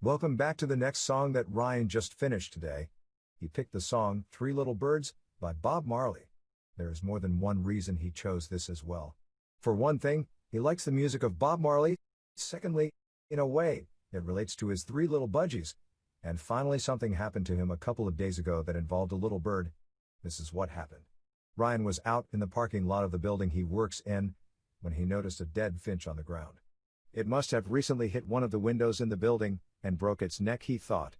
Welcome back to the next song that Ryan just finished today. He picked the song Three Little Birds by Bob Marley. There is more than one reason he chose this as well. For one thing, he likes the music of Bob Marley. Secondly, in a way, it relates to his three little budgies. And finally, something happened to him a couple of days ago that involved a little bird. This is what happened. Ryan was out in the parking lot of the building he works in when he noticed a dead finch on the ground. It must have recently hit one of the windows in the building and broke its neck, he thought.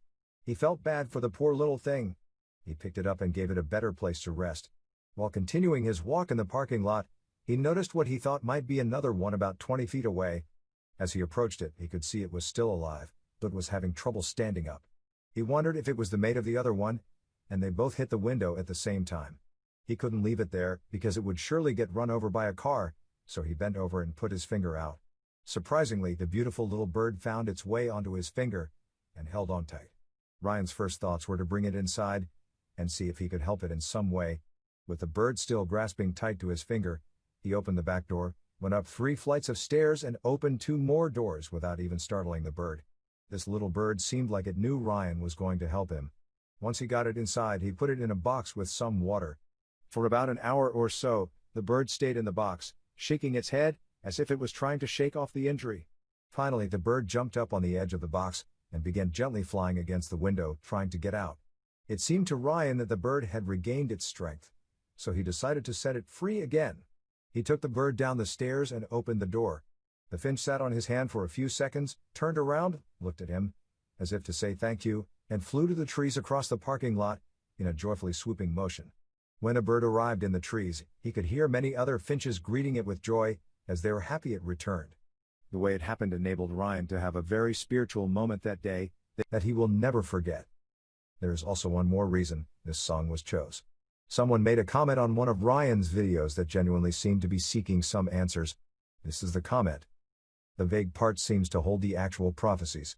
He felt bad for the poor little thing. He picked it up and gave it a better place to rest. While continuing his walk in the parking lot, he noticed what he thought might be another one about 20 feet away. As he approached it, he could see it was still alive, but was having trouble standing up. He wondered if it was the mate of the other one, and they both hit the window at the same time. He couldn't leave it there because it would surely get run over by a car, so he bent over and put his finger out. Surprisingly, the beautiful little bird found its way onto his finger and held on tight. Ryan's first thoughts were to bring it inside and see if he could help it in some way. With the bird still grasping tight to his finger, he opened the back door, went up 3 flights of stairs and opened 2 more doors without even startling the bird. This little bird seemed like it knew Ryan was going to help him. Once he got it inside, he put it in a box with some water. For about an hour or so, the bird stayed in the box, shaking its head, as if it was trying to shake off the injury. Finally, the bird jumped up on the edge of the box and began gently flying against the window, trying to get out. It seemed to Ryan that the bird had regained its strength, so he decided to set it free again. He took the bird down the stairs and opened the door. The finch sat on his hand for a few seconds, turned around, looked at him, as if to say thank you, and flew to the trees across the parking lot in a joyfully swooping motion. When the bird arrived in the trees, he could hear many other finches greeting it with joy, as they were happy it returned. The way it happened enabled Ryan to have a very spiritual moment that day that he will never forget. There is also one more reason this song was chose. Someone made a comment on one of Ryan's videos that genuinely seemed to be seeking some answers. This is the comment. The vague part seems to hold the actual prophecies.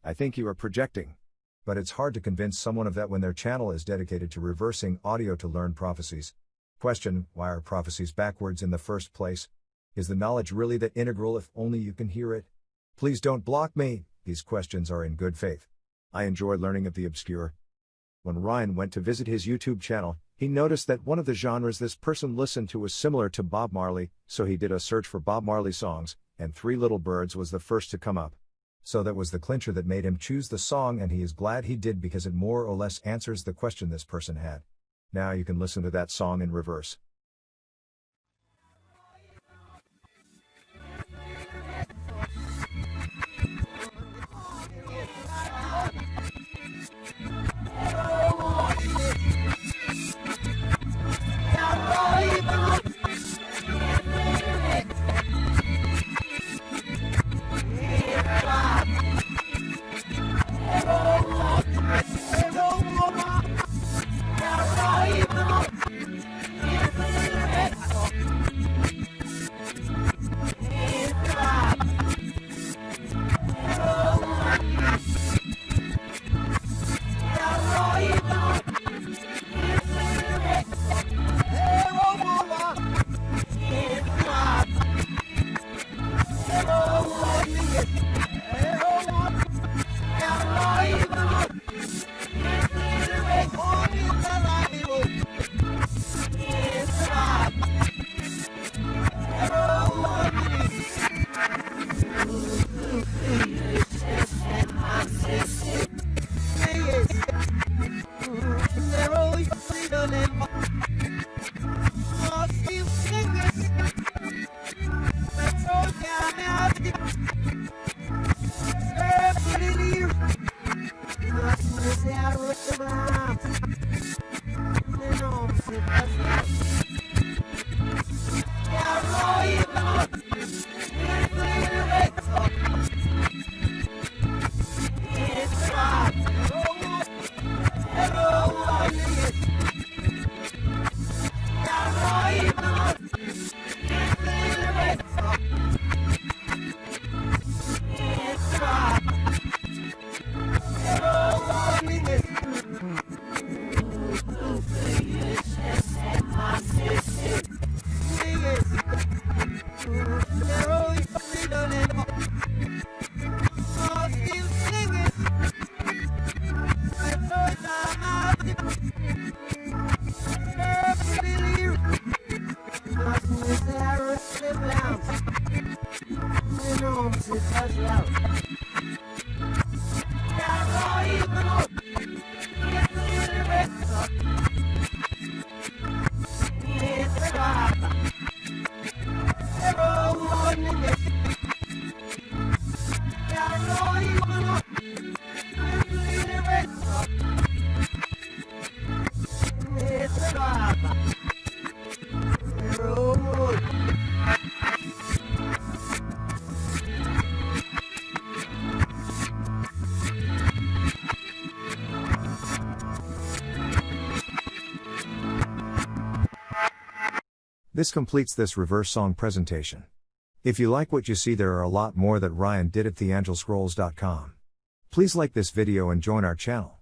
I think you are projecting. But it's hard to convince someone of that when their channel is dedicated to reversing audio to learn prophecies. Question: why are prophecies backwards in the first place? Is the knowledge really that integral if only you can hear it? Please don't block me, these questions are in good faith. I enjoy learning of the obscure. When Ryan went to visit his YouTube channel, he noticed that one of the genres this person listened to was similar to Bob Marley, so he did a search for Bob Marley songs, and Three Little Birds was the first to come up. So that was the clincher that made him choose the song, and he is glad he did because it more or less answers the question this person had. Now you can listen to that song in reverse. This completes this reverse song presentation. If you like what you see, there are a lot more that Ryan did at theangelscrolls.com. Please like this video and join our channel.